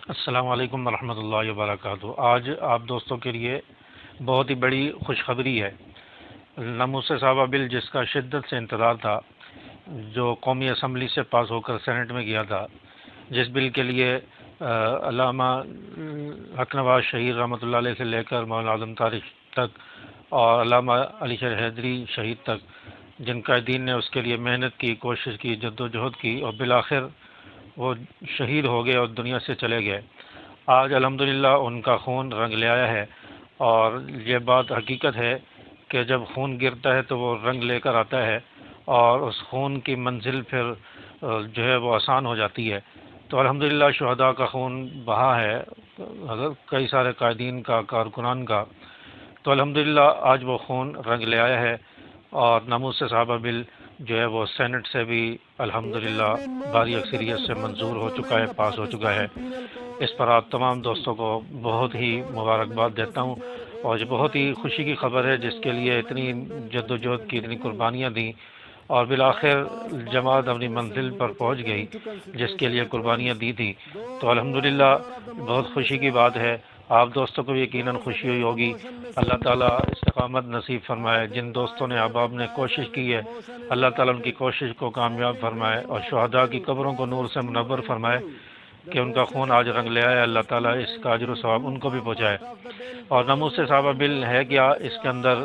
السلام علیکم ورحمۃ اللہ وبرکاتہ۔ آج آپ دوستوں کے لیے بہت ہی بڑی خوشخبری ہے۔ ناموس صحابہ بل جس کا شدت سے انتظار تھا، جو قومی اسمبلی سے پاس ہو کر سینٹ میں گیا تھا، جس بل کے لیے علامہ حق نواز شہید رحمۃ اللہ علیہ سے لے کر مولانا اعظم طارق تک اور علامہ علی شیر حیدری شہید تک، جن قائدین نے اس کے لیے محنت کی، کوشش کی، جد و جہد کی اور بالآخر وہ شہید ہو گئے اور دنیا سے چلے گئے۔ آج الحمدللہ ان کا خون رنگ لے آیا ہے، اور یہ بات حقیقت ہے کہ جب خون گرتا ہے تو وہ رنگ لے کر آتا ہے، اور اس خون کی منزل پھر جو ہے وہ آسان ہو جاتی ہے۔ تو الحمدللہ شہداء کا خون بہا ہے، کئی سارے قائدین کا، کارکنان کا، تو الحمدللہ آج وہ خون رنگ لے آیا ہے، اور ناموس صحابہ بل جو ہے وہ سینٹ سے بھی الحمدللہ بھاری اکثریت سے منظور ہو چکا ہے، پاس ہو چکا ہے۔ اس پر آپ تمام دوستوں کو بہت ہی مبارکباد دیتا ہوں، اور یہ بہت ہی خوشی کی خبر ہے، جس کے لیے اتنی جد و جہد کی، اتنی قربانیاں دیں، اور بالآخر جماعت اپنی منزل پر پہنچ گئی جس کے لیے قربانیاں دی تھی۔ تو الحمدللہ بہت خوشی کی بات ہے۔ آپ دوستوں کو بھی یقیناً خوشی ہوئی ہوگی۔ اللہ تعالیٰ استقامت نصیب فرمائے۔ جن دوستوں نے، احباب نے کوشش کی ہے، اللہ تعالیٰ ان کی کوشش کو کامیاب فرمائے، اور شہداء کی قبروں کو نور سے منور فرمائے کہ ان کا خون آج رنگ لے آیا۔ اللہ تعالیٰ اس کا اجر و ثواب ان کو بھی پہنچائے۔ اور ناموس صحابہ بل ہے کیا؟ اس کے اندر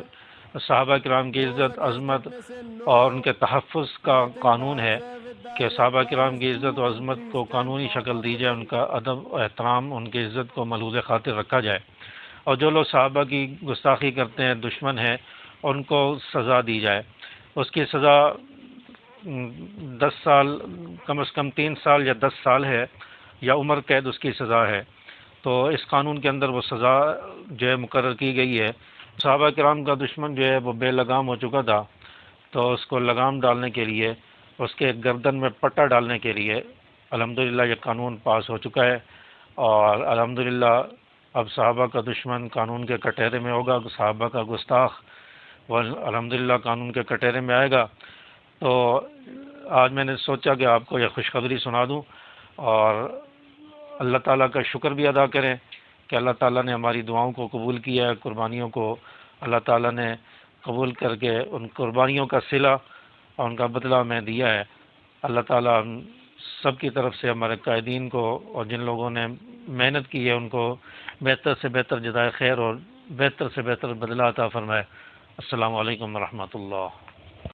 صحابہ کرام کی عزت، عظمت اور ان کے تحفظ کا قانون ہے کہ صحابہ کرام کی عزت و عظمت کو قانونی شکل دی جائے، ان کا ادب و احترام، ان کی عزت کو ملحوظ خاطر رکھا جائے، اور جو لوگ صحابہ کی گستاخی کرتے ہیں، دشمن ہیں، ان کو سزا دی جائے۔ اس کی سزا 10 سال، کم از کم 3 سال یا 10 سال ہے، یا عمر قید اس کی سزا ہے۔ تو اس قانون کے اندر وہ سزا جو ہے مقرر کی گئی ہے۔ صحابہ کرام کا دشمن جو ہے وہ بے لگام ہو چکا تھا، تو اس کو لگام ڈالنے کے لیے، اس کے گردن میں پٹا ڈالنے کے لیے الحمدللہ یہ قانون پاس ہو چکا ہے، اور الحمدللہ اب صحابہ کا دشمن قانون کے کٹہرے میں ہوگا، صحابہ کا گستاخ وہ الحمدللہ قانون کے کٹہرے میں آئے گا۔ تو آج میں نے سوچا کہ آپ کو یہ خوشخبری سنا دوں، اور اللہ تعالیٰ کا شکر بھی ادا کریں کہ اللہ تعالیٰ نے ہماری دعاؤں کو قبول کیا ہے، قربانیوں کو اللہ تعالیٰ نے قبول کر کے ان قربانیوں کا صلہ اور ان کا بدلہ ہمیں دیا ہے۔ اللہ تعالیٰ ہم سب کی طرف سے ہمارے قائدین کو اور جن لوگوں نے محنت کی ہے ان کو بہتر سے بہتر جزائے خیر اور بہتر سے بہتر بدلہ عطا فرمائے۔ السلام علیکم ورحمۃ اللہ۔